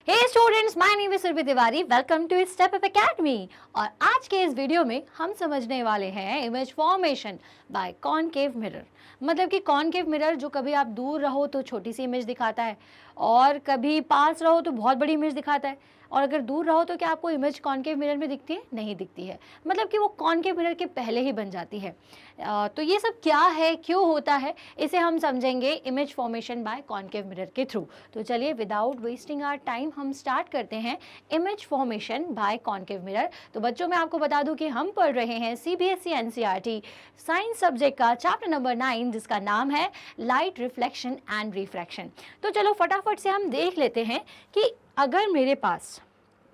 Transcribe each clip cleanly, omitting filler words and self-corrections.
Hey students, my name is Surabhi Tiwari. Welcome to Step Up Academy. और आज के इस वीडियो में हम समझने वाले हैं image formation by concave mirror. मतलब कि कॉनकेव मिरर जो कभी आप दूर रहो तो छोटी सी इमेज दिखाता है और कभी पास रहो तो बहुत बड़ी इमेज दिखाता है, और अगर दूर रहो तो क्या आपको इमेज कॉनकेव मिरर में दिखती है? नहीं दिखती है। मतलब कि वो कॉनकेव मिरर के पहले ही बन जाती है। तो ये सब क्या है, क्यों होता है, इसे हम समझेंगे image formation by concave mirror के थ्रू। तो चलिए विदाउट वेस्टिंग आवर टाइम हम स्टार्ट करते हैं image formation by concave mirror. तो बच्चों मैं आपको बता दूं कि हम पढ़ रहे हैं सीबीएसई एनसीईआरटी साइंस सब्जेक्ट का चैप्टर नंबर 9 जिसका नाम है लाइट रिफ्लेक्शन एंड रिफ्रैक्शन। तो चलो फटाफट से हम देख लेते हैं कि अगर मेरे पास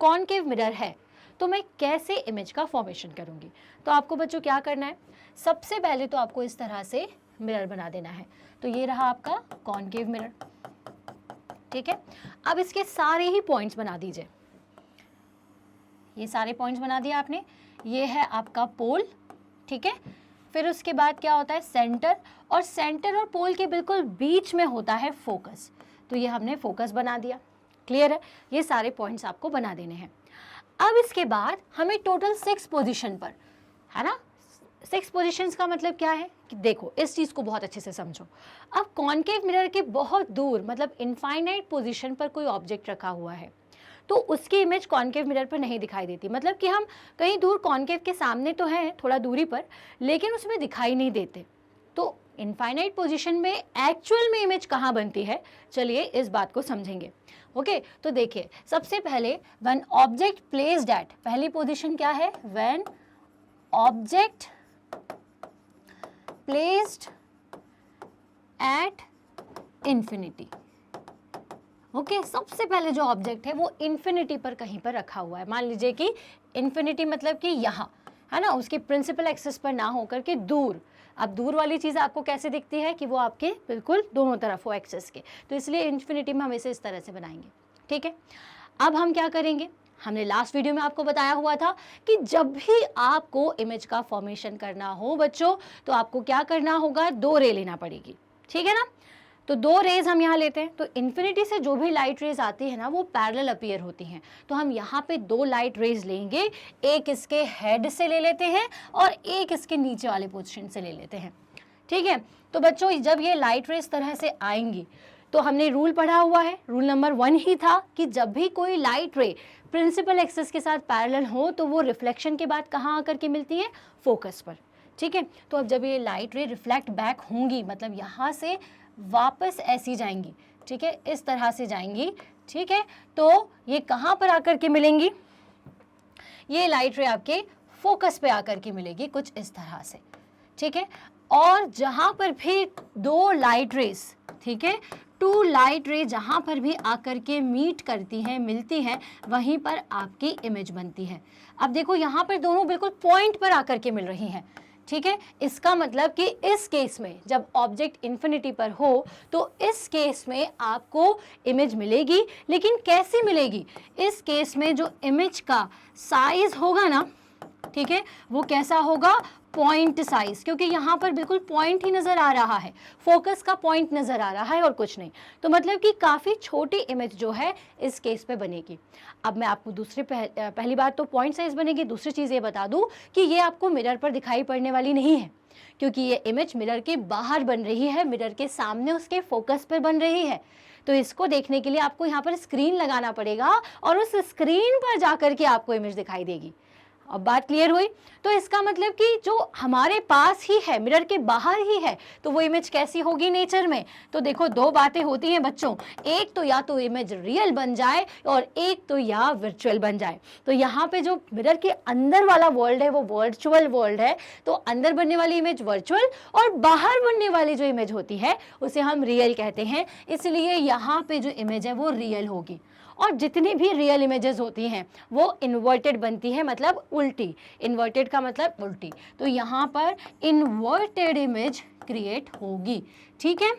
कॉनकेव मिरर है तो मैं कैसे इमेज का फॉर्मेशन करूंगी। तो आपको बच्चों क्या करना है, सबसे पहले तो आपको इस तरह से मिरर बना देना है। तो ये रहा आपका कॉनकेव मिरर, ठीक है। अब इसके सारे ही पॉइंट्स बना दीजिए। ये सारे पॉइंट्स बना दिए आपने। ये है आपका पोल, ठीक है। फिर उसके बाद क्या होता है सेंटर, और सेंटर और पोल के बिल्कुल बीच में होता है फोकस। तो ये हमने फोकस बना दिया। क्लियर है? ये सारे पॉइंट्स आपको बना देने हैं। अब इसके बाद हमें टोटल 6 पोजीशन पर, है ना, 6 पोजीशंस का मतलब क्या है कि देखो इस चीज को बहुत अच्छे से समझो। अब कॉनकेव मिरर के बहुत दूर मतलब इनफाइनाइट पोजीशन पर कोई ऑब्जेक्ट रखा हुआ है तो उसकी इमेज कॉनकेव मिरर पर नहीं दिखाई देती। मतलब कि हम कहीं दूर कॉनकेव के सामने तो हैं थोड़ा दूरी पर, लेकिन उसमें दिखाई नहीं देते। तो इनफाइनाइट पोजीशन में एक्चुअल में इमेज कहाँ बनती है, चलिए इस बात को समझेंगे। ओके तो देखिए सबसे पहले व्हेन ऑब्जेक्ट प्लेस्ड एट, पहली पोजीशन क्या है, when object placed at infinity. Okay सबसे पहले जो ऑब्जेक्ट है वो इंफिनिटी पर कहीं पर रखा हुआ है। मान लीजिए कि इंफिनिटी मतलब कि यहाँ, है ना, उसकी प्रिंसिपल एक्सिस पर ना होकर के दूर। अब दूर वाली चीज़ आपको कैसे दिखती है कि वो आपके बिल्कुल दोनों तरफ हो एक्सिस के, तो इसलिए इन्फिनिटी में हम इसे इस तरह से बनाएंगे, ठीक है। अब हम क्या करेंगे, हमने लास्ट वीडियो में आपको बताया हुआ था कि जब भी आपको इमेज का फॉर्मेशन करना हो बच्चों तो आपको क्या करना होगा, 2 रे लेना पड़ेगी, ठीक है ना। तो 2 रेज हम यहाँ लेते हैं। तो इन्फिनिटी से जो भी लाइट रेज आती है ना वो पैरेलल अपीयर होती हैं। तो हम यहाँ पे 2 लाइट रेज लेंगे, एक इसके हेड से ले लेते हैं और एक इसके नीचे वाले पोजीशन से ले लेते हैं, ठीक है। तो बच्चों जब ये लाइट रेज तरह से आएंगी तो हमने रूल पढ़ा हुआ है, रूल नंबर 1 ही था कि जब भी कोई लाइट रे प्रिंसिपल एक्सिस के साथ पैरेलल हो तो वो रिफ्लेक्शन के बाद कहाँ आकर के मिलती है, फोकस पर, ठीक है। तो अब जब ये लाइट रे रिफ्लेक्ट बैक होंगी मतलब यहाँ से वापस ऐसी जाएंगी, ठीक है, इस तरह से जाएंगी, ठीक है। तो ये कहाँ पर आकर के मिलेंगी, ये लाइट रे आपके फोकस पे आकर के मिलेगी कुछ इस तरह से, ठीक है। और जहां पर भी 2 लाइट रेस, ठीक है, 2 लाइट रे जहां पर भी आकर के मीट करती हैं, मिलती हैं, वहीं पर आपकी इमेज बनती है। अब देखो यहाँ पर दोनों बिल्कुल पॉइंट पर आकर के मिल रही हैं, ठीक है। इसका मतलब कि इस केस में जब ऑब्जेक्ट इंफिनिटी पर हो तो इस केस में आपको इमेज मिलेगी, लेकिन कैसी मिलेगी, इस केस में जो इमेज का साइज होगा ना, ठीक है, वो कैसा होगा, पॉइंट साइज, क्योंकि यहाँ पर बिल्कुल पॉइंट ही नजर आ रहा है, फोकस का पॉइंट नजर आ रहा है और कुछ नहीं। तो मतलब कि काफी छोटी इमेज जो है इस केस पे बनेगी। अब मैं आपको पहली बात तो पॉइंट साइज बनेगी, दूसरी चीज ये बता दूं कि ये आपको मिरर पर दिखाई पड़ने वाली नहीं है, क्योंकि ये इमेज मिरर के बाहर बन रही है, मिरर के सामने उसके फोकस पर बन रही है। तो इसको देखने के लिए आपको यहाँ पर स्क्रीन लगाना पड़ेगा और उस स्क्रीन पर जाकर के आपको इमेज दिखाई देगी। अब बात क्लियर हुई? तो इसका मतलब कि जो हमारे पास ही है, मिरर के बाहर ही है, तो वो इमेज कैसी होगी नेचर में। तो देखो 2 बातें होती हैं बच्चों, एक तो या तो इमेज रियल बन जाए और एक तो या वर्चुअल बन जाए। तो यहाँ पे जो मिरर के अंदर वाला वर्ल्ड है वो वर्चुअल वर्ल्ड है, तो अंदर बनने वाली इमेज वर्चुअल और बाहर बनने वाली जो इमेज होती है उसे हम रियल कहते हैं। इसलिए यहाँ पे जो इमेज है वो रियल होगी। और जितनी भी रियल इमेजेस होती हैं वो इन्वर्टेड बनती है, मतलब उल्टी। इन्वर्टेड का मतलब उल्टी। तो यहाँ पर इन्वर्टेड इमेज क्रिएट होगी, ठीक है।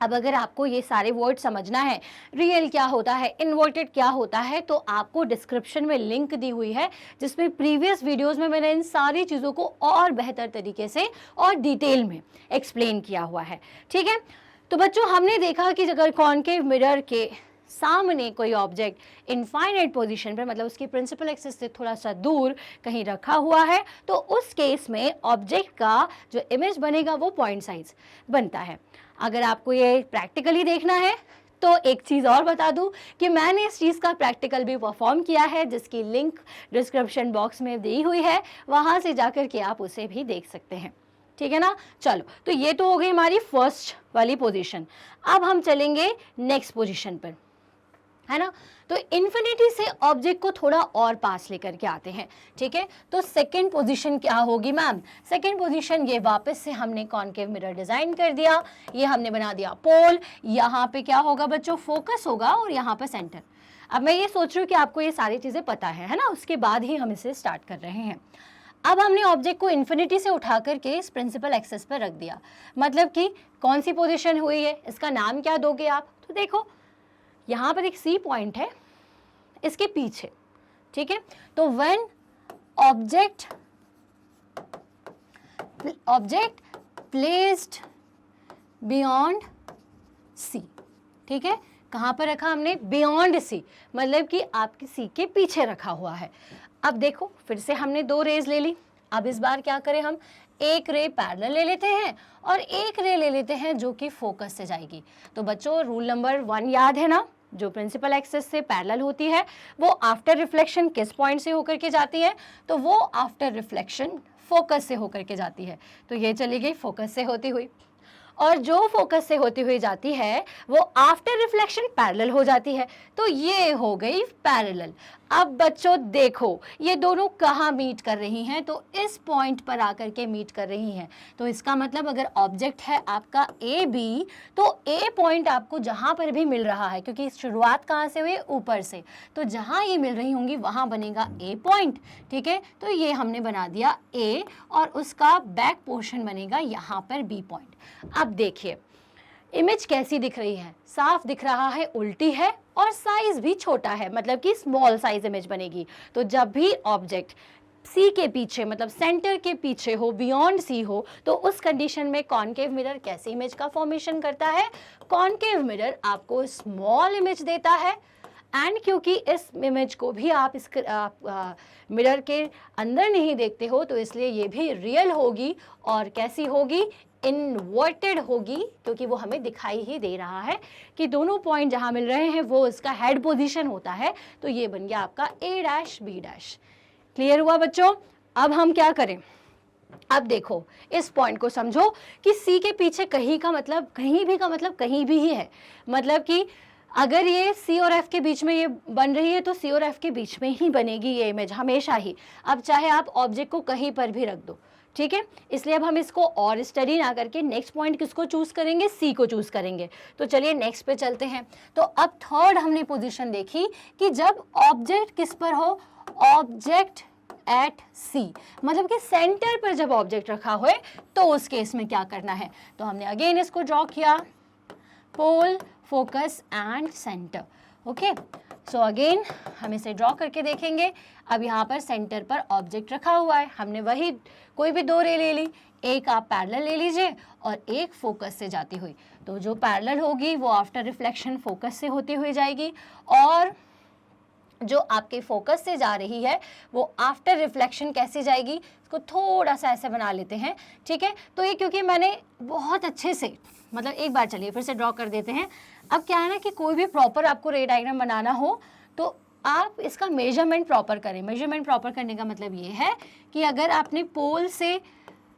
अब अगर आपको ये सारे वर्ड समझना है, रियल क्या होता है, इन्वर्टेड क्या होता है, तो आपको डिस्क्रिप्शन में लिंक दी हुई है जिसमें प्रीवियस वीडियोस में मैंने इन सारी चीज़ों को और बेहतर तरीके से और डिटेल में एक्सप्लेन किया हुआ है, ठीक है। तो बच्चों हमने देखा कि अगर कॉनकेव मिरर के सामने कोई ऑब्जेक्ट इनफाइनाइट पोजीशन पर, मतलब उसकी प्रिंसिपल एक्सिस से थोड़ा सा दूर कहीं रखा हुआ है, तो उस केस में ऑब्जेक्ट का जो इमेज बनेगा वो पॉइंट साइज बनता है। अगर आपको ये प्रैक्टिकली देखना है तो एक चीज़ और बता दूं कि मैंने इस चीज़ का प्रैक्टिकल भी परफॉर्म किया है, जिसकी लिंक डिस्क्रिप्शन बॉक्स में दी हुई है, वहाँ से जाकर के आप उसे भी देख सकते हैं। ठीक है ना। चलो, तो ये तो हो गई हमारी फर्स्ट वाली पोजीशन। अब हम चलेंगे नेक्स्ट पोजीशन पर, है ना। तो इन्फिनिटी से ऑब्जेक्ट को थोड़ा और पास लेकर के आते हैं। ठीक है, तो सेकंड पोजीशन क्या होगी मैम? सेकंड पोजीशन ये वापस से हमने कॉनकेव मिरर डिजाइन कर दिया, ये हमने बना दिया पोल। यहाँ पे क्या होगा बच्चों? फोकस होगा और यहाँ पे सेंटर। अब मैं ये सोच रही हूँ कि आपको ये सारी चीजें पता है ना, उसके बाद ही हम इसे स्टार्ट कर रहे हैं। अब हमने ऑब्जेक्ट को इन्फिनिटी से उठा करके इस प्रिंसिपल एक्सिस पर रख दिया, मतलब कि कौन सी पोजीशन हुई है, इसका नाम क्या दोगे आप? तो देखो यहाँ पर एक सी पॉइंट है इसके पीछे। ठीक है, तो when object placed beyond C. ठीक है, कहाँ पर रखा हमने? बियॉन्ड सी, मतलब कि आपकी सी के पीछे रखा हुआ है। अब देखो फिर से हमने 2 रेज ले ली। अब इस बार क्या करें हम? एक रे पैरेलल ले लेते हैं और एक रे ले लेते हैं जो कि फोकस से जाएगी। तो बच्चों रूल नंबर 1 याद है ना, जो प्रिंसिपल एक्सिस से पैरेलल होती है वो आफ्टर रिफ्लेक्शन किस पॉइंट से होकर के जाती है? तो वो आफ्टर रिफ्लेक्शन फोकस से होकर के जाती है। तो ये चली गई फोकस से होती हुई, और जो फोकस से होती हुई जाती है वो आफ्टर रिफ्लेक्शन पैरेलल हो जाती है। तो ये हो गई पैरेलल। अब बच्चों देखो ये दोनों कहाँ मीट कर रही हैं? तो इस पॉइंट पर आकर के मीट कर रही हैं। तो इसका मतलब अगर ऑब्जेक्ट है आपका ए बी, तो ए पॉइंट आपको जहाँ पर भी मिल रहा है, क्योंकि शुरुआत कहाँ से हुई? ऊपर से, तो जहाँ ये मिल रही होंगी वहाँ बनेगा ए पॉइंट। ठीक है, तो ये हमने बना दिया ए, और उसका बैक पोर्शन बनेगा यहाँ पर बी पॉइंट। अब देखिए इमेज कैसी दिख रही है? साफ दिख रहा है उल्टी है और साइज भी छोटा है, मतलब कि स्मॉल साइज इमेज बनेगी। तो जब भी ऑब्जेक्ट सी के पीछे, मतलब सेंटर के पीछे हो, बियॉन्ड सी हो, तो उस कंडीशन में कॉनकेव मिरर कैसी इमेज का फॉर्मेशन करता है? कॉनकेव मिरर आपको स्मॉल इमेज देता है, एंड क्योंकि इस इमेज को भी आप इस मिरर के अंदर नहीं देखते हो, तो इसलिए ये भी रियल होगी। और कैसी होगी? इन्वर्टेड होगी, क्योंकि वो हमें दिखाई ही दे रहा है कि दोनों पॉइंट जहां मिल रहे हैं वो इसका हेड पोजीशन होता है। तो ये बन गया आपका ए डैश बी डैश। क्लियर हुआ बच्चों? अब हम क्या करें? अब देखो इस पॉइंट को समझो कि सी के पीछे कहीं का मतलब कहीं भी का मतलब कहीं भी ही है। मतलब कि अगर ये सी और एफ के बीच में ये बन रही है तो सी और एफ के बीच में ही बनेगी ये इमेज हमेशा ही। अब चाहे आप ऑब्जेक्ट को कहीं पर भी रख दो, ठीक है। इसलिए अब हम इसको और स्टडी ना करके नेक्स्ट पॉइंट किसको चूज करेंगे? सी को चूज करेंगे। तो चलिए नेक्स्ट पे चलते हैं। तो अब थर्ड हमने पोजीशन देखी कि जब ऑब्जेक्ट किस पर हो? ऑब्जेक्ट एट सी, मतलब कि सेंटर पर जब ऑब्जेक्ट रखा हुए तो उस केस में क्या करना है? तो हमने अगेन इसको ड्रॉ किया, pole, focus and centre. Okay, so again हम इसे ड्रॉ करके देखेंगे। अब यहाँ पर सेंटर पर ऑब्जेक्ट रखा हुआ है, हमने वही कोई भी 2 रे ले ली, एक आप पैरेलल ले लीजिए और एक फोकस से जाती हुई। तो जो पैरेलल होगी वो आफ्टर रिफ्लेक्शन फोकस से होती हुई जाएगी, और जो आपके फोकस से जा रही है वो आफ्टर रिफ्लेक्शन कैसे जाएगी? इसको थोड़ा सा ऐसे बना लेते हैं, ठीक है। तो ये क्योंकि मैंने बहुत अच्छे से, मतलब एक बार चलिए फिर से ड्रॉ कर देते हैं। अब क्या है ना कि कोई भी प्रॉपर आपको रे डायग्राम बनाना हो तो आप इसका मेजरमेंट प्रॉपर करें। मेजरमेंट प्रॉपर करने का मतलब ये है कि अगर आपने पोल से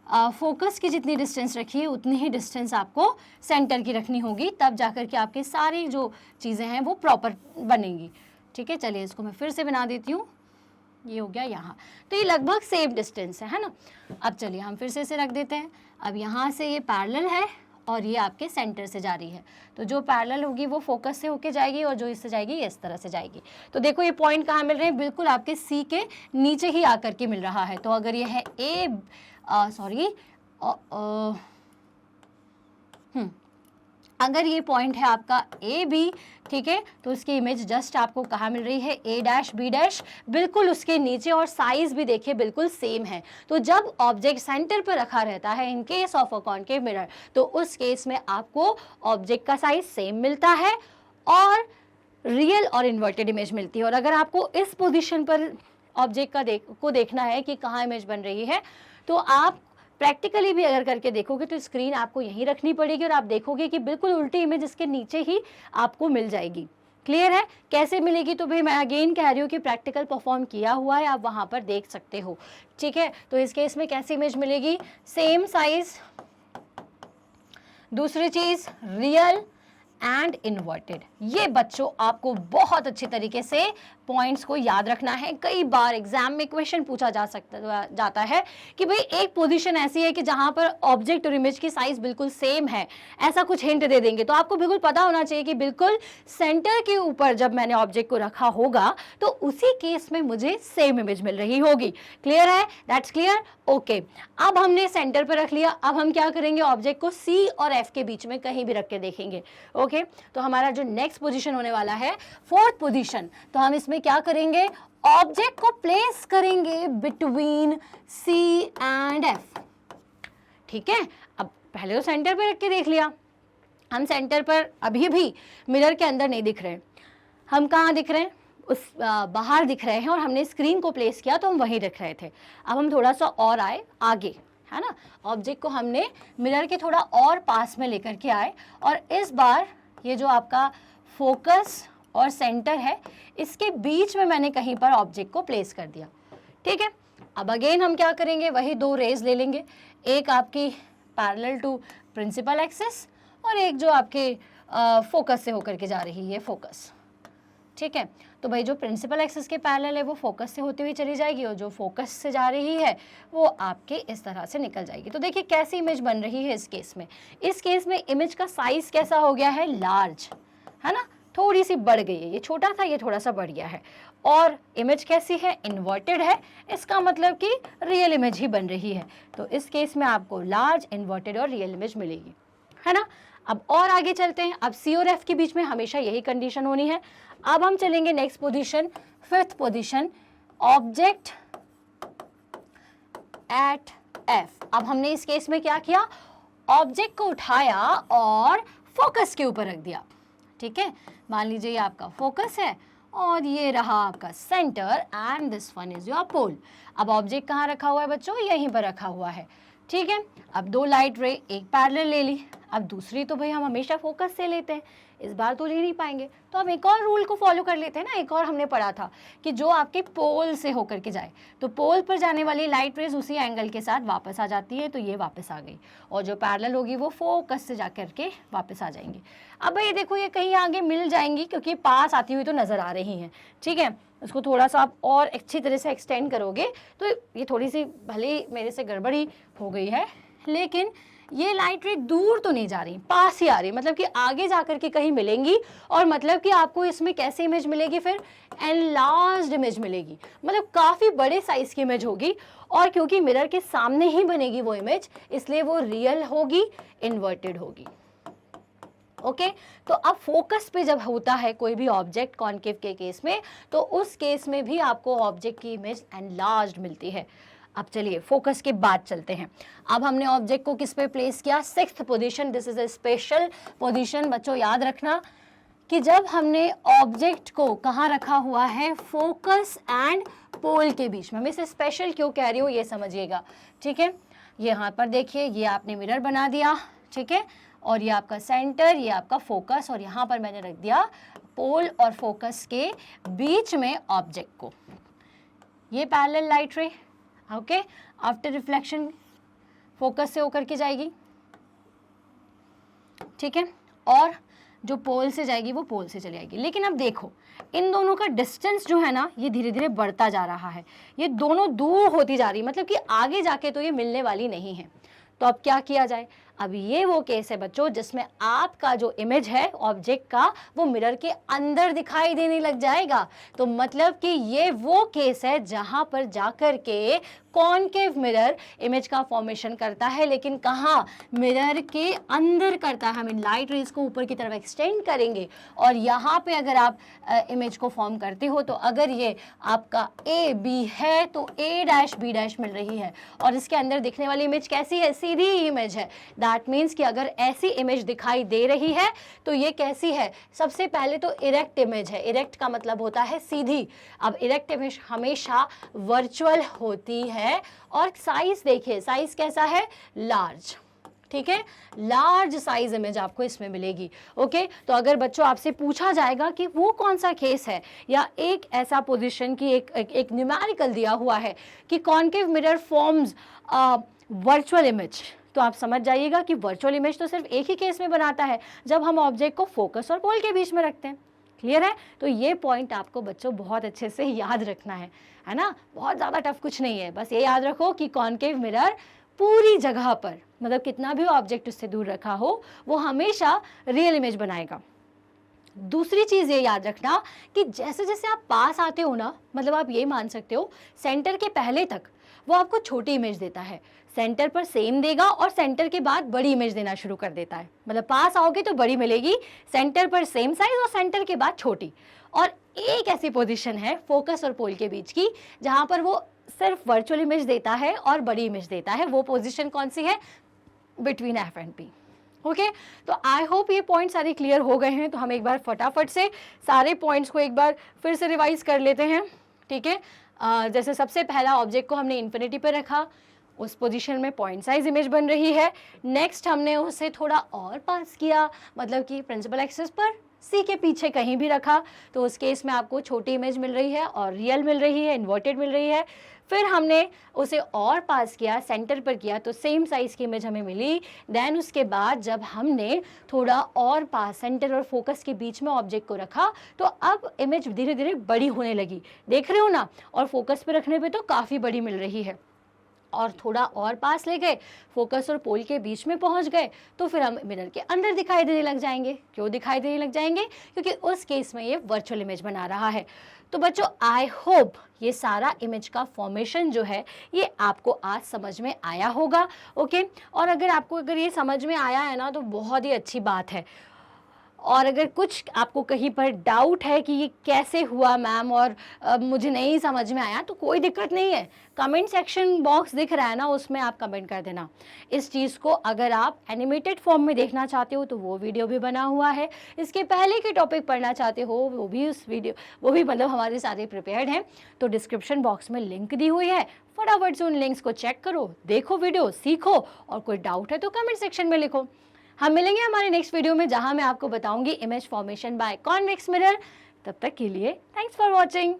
फोकस की जितनी डिस्टेंस रखी है उतनी ही डिस्टेंस आपको सेंटर की रखनी होगी, तब जाकर के आपके सारी जो चीज़ें हैं वो प्रॉपर बनेंगी, ठीक है। चलिए इसको मैं फिर से बना देती हूँ, ये हो गया यहाँ। तो ये लगभग सेम डिस्टेंस है ना। अब चलिए हम फिर से इसे रख देते हैं। अब यहाँ से ये पैरेलल है और ये आपके सेंटर से जा रही है, तो जो पैरेलल होगी वो फोकस से होके जाएगी और जो इससे जाएगी ये इस तरह से जाएगी। तो देखो ये पॉइंट कहाँ मिल रहे हैं? बिल्कुल आपके सी के नीचे ही आकर के मिल रहा है। तो अगर ये है अगर ये पॉइंट है आपका ए बी, ठीक है, तो उसकी इमेज जस्ट आपको कहाँ मिल रही है? ए डैश बी डैश, बिल्कुल उसके नीचे, और साइज भी देखिए बिल्कुल सेम है। तो जब ऑब्जेक्ट सेंटर पर रखा रहता है in case of a concave mirror, तो उस केस में आपको ऑब्जेक्ट का साइज सेम मिलता है और रियल और इन्वर्टेड इमेज मिलती है। और अगर आपको इस पोजीशन पर ऑब्जेक्ट को देखना है कि कहाँ इमेज बन रही है, तो आप प्रैक्टिकली भी अगर करके देखोगे तो स्क्रीन आपको यहीं रखनी पड़ेगी और आप देखोगे कि बिल्कुल उल्टी इमेज इसके नीचे ही आपको मिल जाएगी। क्लियर है? कैसे मिलेगी? तो भाई मैं अगेन कह रही हूँ कि प्रैक्टिकल परफॉर्म किया हुआ है, आप वहाँ पर देख सकते हो। ठीक है, तो इस केस में कैसी इमेज मिलेगी? सेम साइज, दूसरी चीज रियल एंड इन्वर्टेड। ये बच्चों आपको बहुत अच्छे तरीके से पॉइंट्स को याद रखना है। कई बार एग्जाम में क्वेश्चन पूछा जाता है कि भाई एक पोजीशन ऐसी है कि जहां पर ऑब्जेक्ट और इमेज की साइज बिल्कुल सेम है, ऐसा कुछ हिंट दे देंगे, तो आपको बिल्कुल पता होना चाहिए कि बिल्कुल सेंटर के ऊपर जब मैंने ऑब्जेक्ट को रखा होगा तो उसी केस में मुझे सेम इमेज मिल रही होगी। क्लियर है? That's clear? ओके, अब हमने सेंटर पर रख लिया। अब हम क्या करेंगे? ऑब्जेक्ट को सी और एफ के बीच में कहीं भी रख के देखेंगे। ओके, तो हमारा जो नेक्स्ट पोजीशन होने वाला है फोर्थ पोजीशन, तो हम इसमें क्या करेंगे? ऑब्जेक्ट को प्लेस करेंगे बिटवीन सी एंड एफ। ठीक है, अब पहले तो सेंटर पे रख के देख लिया, हम सेंटर पर अभी भी मिरर के अंदर नहीं दिख रहे, हम कहाँ दिख रहे हैं? उस बाहर दिख रहे हैं, और हमने स्क्रीन को प्लेस किया तो हम वहीं दिख रहे थे। अब हम थोड़ा सा और आए आगे, है ना, ऑब्जेक्ट को हमने मिरर के थोड़ा और पास में लेकर के आए, और इस बार ये जो आपका फोकस और सेंटर है इसके बीच में मैंने कहीं पर ऑब्जेक्ट को प्लेस कर दिया। ठीक है, अब अगेन हम क्या करेंगे? वही दो रेज ले लेंगे, एक आपकी पैरेलल टू प्रिंसिपल एक्सिस और एक जो आपके फोकस से होकर के जा रही है फोकस। ठीक है, तो भाई जो प्रिंसिपल एक्सिस के पैरेलल है वो फोकस से होती हुई चली जाएगी, और जो फोकस से जा रही है वो आपके इस तरह से निकल जाएगी। तो देखिए कैसी इमेज बन रही है इस केस में। इस केस में इमेज का साइज कैसा हो गया है? लार्ज, है ना, थोड़ी सी बढ़ गई है। ये छोटा था, ये थोड़ा सा बढ़ गया है। और इमेज कैसी है? इन्वर्टेड है, इसका मतलब कि रियल इमेज ही बन रही है। तो इस केस में आपको लार्ज, इन्वर्टेड और रियल इमेज मिलेगी, है ना। अब और आगे चलते हैं। अब सी और एफ के बीच में हमेशा यही कंडीशन होनी है। अब हम चलेंगे next position, fifth position, object at F. अब हमने इस केस में क्या किया? ऑब्जेक्ट को उठाया और फोकस के ऊपर रख दिया। ठीक है, मान लीजिए ये आपका फोकस है और ये रहा आपका centre and this one is your pole. अब ऑब्जेक्ट कहाँ रखा हुआ है बच्चों? यहीं पर रखा हुआ है। ठीक है, अब दो लाइट रे, एक पैरेलल ले ली, अब दूसरी तो भाई हम हमेशा फोकस से लेते हैं, इस बार तो ले नहीं पाएंगे, तो हम एक और रूल को फॉलो कर लेते हैं ना। एक और हमने पढ़ा था कि जो आपके पोल से होकर के जाए, तो पोल पर जाने वाली लाइट रेज उसी एंगल के साथ वापस आ जाती है, तो ये वापस आ गई, और जो पैरेलल होगी वो फोकस से जा करके वापस आ जाएंगी। अब भाई देखो ये कहीं आगे मिल जाएंगी क्योंकि पास आती हुई तो नजर आ रही हैं। ठीक है, उसको थोड़ा सा आप और अच्छी तरह से एक्सटेंड करोगे तो ये थोड़ी सी भले ही मेरे से गड़बड़ी हो गई है, लेकिन ये लाइट रे दूर तो नहीं जा रही, पास ही आ रही, मतलब कि आगे जाकर के कहीं मिलेंगी, और मतलब कि आपको इसमें कैसी इमेज मिलेगी? फिर एनलार्ज्ड इमेज मिलेगी, मतलब काफ़ी बड़े साइज की इमेज होगी, और क्योंकि मिरर के सामने ही बनेगी वो इमेज, इसलिए वो रियल होगी, इन्वर्टेड होगी। ओके, तो अब फोकस पे जब होता है कोई भी ऑब्जेक्ट कॉन्केव के केस में, तो उस केस में भी आपको ऑब्जेक्ट की इमेज एनलार्ज्ड मिलती है। अब चलिए फोकस के बाद चलते हैं। अब हमने ऑब्जेक्ट को किस पे प्लेस किया? Sixth position. This is a special position. बच्चों याद रखना कि जब हमने ऑब्जेक्ट को कहाँ रखा हुआ है? फोकस एंड पोल के बीच में। मैं इसे स्पेशल क्यों कह रही हूँ ये समझिएगा। ठीक है, यहाँ पर देखिए, ये आपने मिरर बना दिया, ठीक है, और ये आपका सेंटर, ये आपका फोकस, और यहाँ पर मैंने रख दिया पोल और फोकस के बीच में ऑब्जेक्ट को। ये पैरेलल लाइट रे, ओके, आफ्टर रिफ्लेक्शन फोकस से होकर के जाएगी, ठीक है, और जो पोल से जाएगी वो पोल से चली आएगी। लेकिन अब देखो इन दोनों का डिस्टेंस जो है ना, ये धीरे धीरे बढ़ता जा रहा है, ये दोनों दूर होती जा रही, मतलब कि आगे जाके तो ये मिलने वाली नहीं है। तो अब क्या किया जाए? अब ये वो केस है बच्चों जिसमें आपका जो इमेज है ऑब्जेक्ट का वो मिरर के अंदर दिखाई देने लग जाएगा। तो मतलब कि ये वो केस है जहां पर जाकर के कॉनकेव मिरर इमेज का फॉर्मेशन करता है, लेकिन कहाँ? मिरर के अंदर करता है। हम इन लाइट रेज को ऊपर की तरफ एक्सटेंड करेंगे, और यहाँ पे अगर आप इमेज को फॉर्म करते हो, तो अगर ये आपका ए बी है तो ए डैश बी डैश मिल रही है, और इसके अंदर दिखने वाली इमेज कैसी है? सीधी इमेज है। दैट मीन्स कि अगर ऐसी इमेज दिखाई दे रही है तो ये कैसी है, सबसे पहले तो इरेक्ट इमेज है। इरेक्ट का मतलब होता है सीधी। अब इरेक्ट इमेज हमेशा वर्चुअल होती है और साइज देखिए, साइज कैसा है, लार्ज, ठीक है, लार्ज साइज इमेज आपको इसमें मिलेगी। ओके, तो अगर बच्चों आपसे पूछा जाएगा कि वो कौन सा केस है या एक ऐसा पोजीशन की एक न्यूमेरिकल दिया हुआ है कि concave mirror forms virtual image, तो आप समझ जाइएगा कि वर्चुअल इमेज तो सिर्फ एक ही केस में बनाता है, जब हम ऑब्जेक्ट को फोकस और पोल के बीच में रखते हैं। क्लियर है? तो ये पॉइंट आपको बच्चों बहुत अच्छे से याद रखना है ना, बहुत ज़्यादा टफ कुछ नहीं है, बस ये याद रखो कि कॉन्केव मिरर पूरी जगह पर, मतलब कितना भी ऑब्जेक्ट उससे दूर रखा हो, वो हमेशा रियल इमेज बनाएगा। दूसरी चीज़ ये याद रखना कि जैसे जैसे आप पास आते हो ना, मतलब आप ये मान सकते हो सेंटर के पहले तक वो आपको छोटी इमेज देता है, सेंटर पर सेम देगा और सेंटर के बाद बड़ी इमेज देना शुरू कर देता है। मतलब पास आओगे तो बड़ी मिलेगी, सेंटर पर सेम साइज और सेंटर के बाद छोटी। और एक ऐसी पोजीशन है फोकस और पोल के बीच की जहां पर वो सिर्फ वर्चुअल इमेज देता है और बड़ी इमेज देता है। वो पोजीशन कौन सी है, between F and P. Okay, तो आई होप ये पॉइंट सारे क्लियर हो गए हैं। तो हम एक बार फटाफट से सारे पॉइंट्स को एक बार फिर से रिवाइज कर लेते हैं, ठीक है। जैसे सबसे पहला ऑब्जेक्ट को हमने इन्फिनिटी पे रखा, उस पोजीशन में पॉइंट साइज इमेज बन रही है। नेक्स्ट हमने उसे थोड़ा और पास किया, मतलब कि प्रिंसिपल एक्सिस पर सी के पीछे कहीं भी रखा, तो उस केस में आपको छोटी इमेज मिल रही है और रियल मिल रही है, इन्वर्टेड मिल रही है। फिर हमने उसे और पास किया, सेंटर पर किया, तो सेम साइज की इमेज हमें मिली। देन उसके बाद जब हमने थोड़ा और पास सेंटर और फोकस के बीच में ऑब्जेक्ट को रखा, तो अब इमेज धीरे धीरे बड़ी होने लगी, देख रहे हो ना, और फोकस पे रखने पे तो काफ़ी बड़ी मिल रही है। और थोड़ा और पास ले गए, फोकस और पोल के बीच में पहुंच गए, तो फिर हम मिरर के अंदर दिखाई देने लग जाएंगे। क्यों दिखाई देने लग जाएंगे? क्योंकि उस केस में ये वर्चुअल इमेज बना रहा है। तो बच्चों आई होप ये सारा इमेज का फॉर्मेशन जो है ये आपको आज समझ में आया होगा। ओके, और अगर ये समझ में आया है ना तो बहुत ही अच्छी बात है। और अगर कुछ आपको कहीं पर डाउट है कि ये कैसे हुआ मैम और मुझे नहीं समझ में आया, तो कोई दिक्कत नहीं है, कमेंट सेक्शन बॉक्स दिख रहा है ना, उसमें आप कमेंट कर देना। इस चीज़ को अगर आप एनिमेटेड फॉर्म में देखना चाहते हो तो वो वीडियो भी बना हुआ है, इसके पहले के टॉपिक पढ़ना चाहते हो वो भी मतलब हमारे सारे प्रिपेयर्ड हैं, तो डिस्क्रिप्शन बॉक्स में लिंक दी हुई है, फटाफट से उन लिंक्स को चेक करो, देखो वीडियो, सीखो, और कोई डाउट है तो कमेंट सेक्शन में लिखो। हम मिलेंगे हमारे नेक्स्ट वीडियो में, जहां मैं आपको बताऊंगी image formation by convex mirror. तब तक के लिए थैंक्स फॉर वॉचिंग।